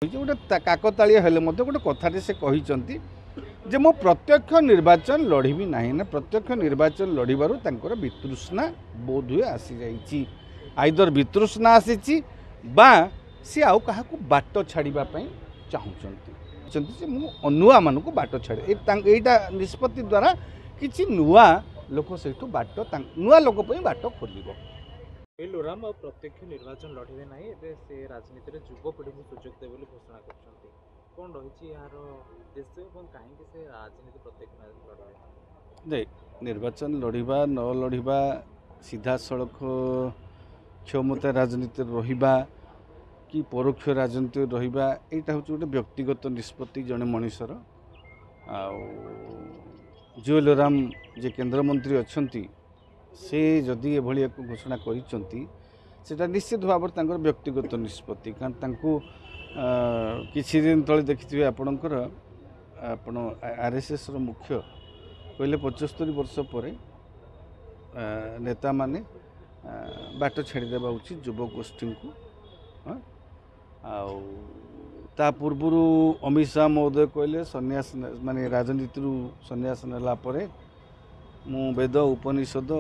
गोटे काकताड़िया हेले गोटे कथाटे से कहते जे मो प्रत्यक्ष निर्वाचन लड़बी ना ना प्रत्यक्ष निर्वाचन लड़बार वितृष्णा बोध हुए आसी जाइए आइदर वितृष्णा आसी सी आउ क्या बाट छाड़ापी चाहते नुआ मान बाट छाड़े यहाँ निष्पत्ति द्वारा किसी नुआ लोक से बाट नुआ लोक बाट खोल ओराम प्रत्यक्ष निर्वाचन लड़े ना से राजनीति में युवपीढ़ी को सुजोग देवे घोषणा कर कौन रही यार उद्देश्य कहीं से राजनीति प्रत्यक्ष लड़े निर्वाचन लड़वा न लड़वा सीधा सड़क क्षमता राजनीति रहिबा कि परोक्ष राजनीति रहिबा एटा हूँ गोटे व्यक्तिगत निष्पत्ति जड़े मनीषर जुएल ओराम जे केंद्रमंत्री अच्छी से जदि एभली एक घोषणा करा निश्चित भाव में व्यक्तिगत निष्पत्ति कारण किछि दिन तले देखिथिबे आपणकर आपण आरएसएस रो मुख्य कहले 75 वर्ष पर नेता माने बाट छाड़ी देबा उचित युव गोष्ठी को ता पूर्व अमित शाह महोदय कहले सन्यास माने राजनीति सन्यास नेला परे मु वेद उपनिषद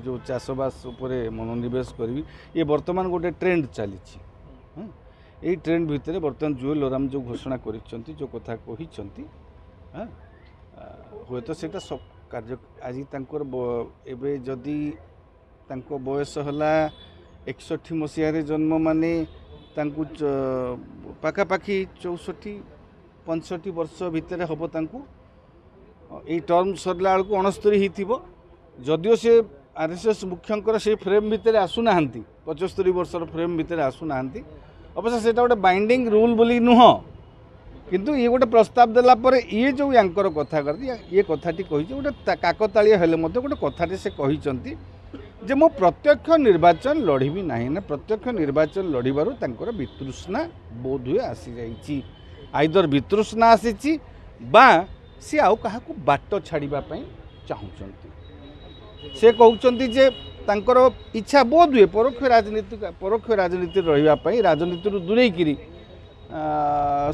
जो चाषबास मनोनिवेश करी ये बर्तमान गोटे ट्रेंड चली यही ट्रेंड भितर बर्तमान जुएल ओराम जो घोषणा करिसेंती जो कथा कहिसेंती हुए तो सेटा सब कार्य आज तांकर एबे जदि तांको बयस हला 61 मसीह जन्म माने तांकु पाखापाखि 64-65 वर्ष भितर हम तांकु ये टर्म सरला बेलू 69 हो जदिओ से आरएसएस मुख्यंकर से फ्रेम भितर आसुना 75 वर्षर फ्रेम भितर आसुना अवश्य से गोटे बाइंडिंग रूल बोली नुह किंतु ये गोटे प्रस्ताव देला पर ये जो यांकर कथा कर ये कथाटी गोटे काकताड़िया हेले गोटे कथाटे से कहते जे मो प्रत्यक्ष निर्वाचन लड़बी ना ना प्रत्यक्ष निर्वाचन लड़बार वितृष्णा बोध हुए आसी जाइए आइदर वितृष्णा आसी सी आउ क्या बाट छाड़ापी चाहते से कहते जे तांकर इच्छा बोध हुए परोक्ष राजनीति रही राजनीति दूरे कि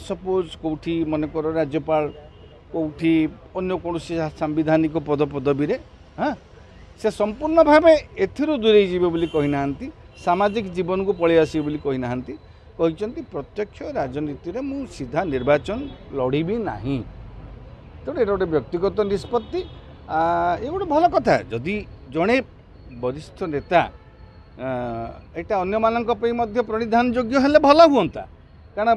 सपोज कौटी मनकर राज्यपाल कौटी अन्य कौन सांविधानिक पदपदवी हाँ से संपूर्ण भाव एथिरू दूरे जीवे बोली कहिना सामाजिक जीवन को पलि आसबे कहिना कहते प्रत्यक्ष राजनीति में मु सीधा निर्वाचन लड़बी ना तो ये गोटे व्यक्तिगत निष्पत्ति ये गोटे भल कथा जदि जड़े वरिष्ठ नेता यहाँ अन्य मानक प्रणिधान योग्य हेले भल हुंता कारण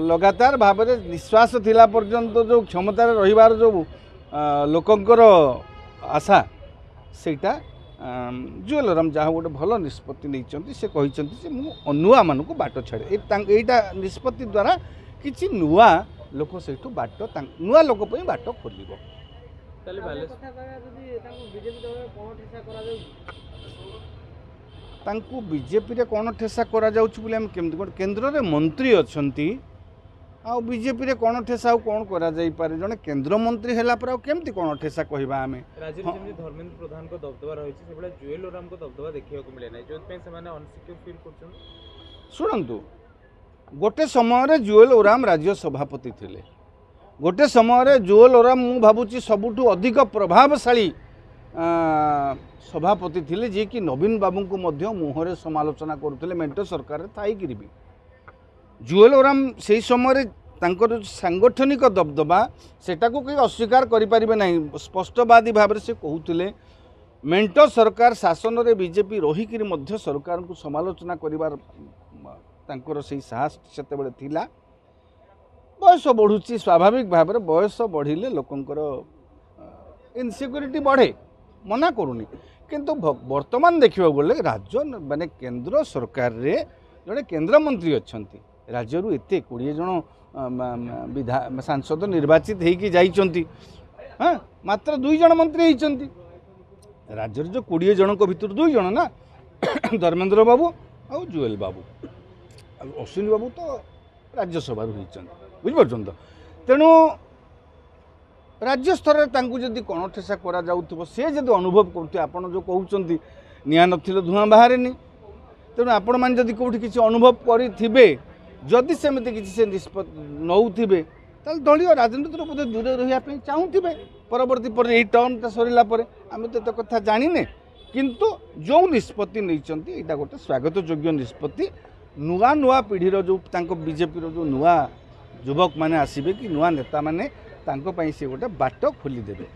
लगातार भाव में निश्वास थिला पर्यंत जो क्षमतार रहिबार जो लोकंकर आशा सेटा जुएल ओराम जहाँ गोटे भल निष्पत्ति नहीं से कहते मु नुआ मान बाट छाड़े यहाँ निष्पत्ति द्वारा किसी नुआ लोक से बाट नुआ लोक बाट खोल बीजेपी रे कौन ठेसा करा जाउछ बोले हम केंद्र रे मंत्री अच्छंती आ बीजेपी रे कौन ठेसा कौन करा जाई पारे जने केंद्र मंत्री हैला पर केमती कौन ठेसा कहबा हमें राज्य में धर्मेंद्र प्रधान को दबदबा रही से बड़ा जुएल ओराम को दबदबा देखियो को मिले नै जो पे से माने अनसिक्योर फील करछन सुनंतु गोटे समय जुएल ओराम राज्य सभापति थिले गोटे समय जुएल ओराम मु भाबुची सबुठु अधिक प्रभावशाली सभापति थिले जे कि नवीन बाबू को मध्य मुहरे समालोचना करुले मेंटो सरकार थाईकि भी जुएल ओराम से समय तांकर सांगठनिक दबदबा सेटा को कहीं अस्वीकार करें ना स्पष्टवादी भाव से कहते मेंटो सरकार शासन रे बीजेपी रहीकि मध्य सरकार को समालोचना करिवार तांकर से साहस सेतेबेले थिला बयस बढ़ुची स्वाभाविक भाव में बयस बढ़िले लोकंकर इनसिक्यूरीटी बढ़े मना करूनी किंतु वर्तमान देखा गले राज्य माने केंद्र सरकार रे जड़े केंद्र मंत्री अच्छंती राज्य रु एते 20 जन सांसद निर्वाचित होगी जाइचंती हाँ मात्र 2 जन मंत्री होइचंती राज्य जो 20 जन भितर 2 जन ना धर्मेंद्र बाबू और जुएल बाबू अश्विनी बाबू तो राज्यसभा बुझीपार तेणु राज्य स्तर में जदि कौन ठेसा करा जाउथबो से जदि अनुभव करते आपण जो कहउचंती निया नथिले धुआं बाहरेनी तेणु आपण मान जदि कोठी किसी अनुभव करिथिबे जदि सेमती किसी से निष्पत्ति नौथिबे ताल दलीय राजनीति बोधे दूरे रही चाहूबे परवर्ती पर यही टर्मटा सरला आम तो कथा जाने किंतु जो निष्पत्ति नहीं गोटे स्वागत योग्य निष्पत्ति नुआ नुआ पीढ़ीर जो बीजेपी जो नुआ युवक मैंने आसबे कि नुआ नेता मैंने से गोटे बाट खोलीदेवे।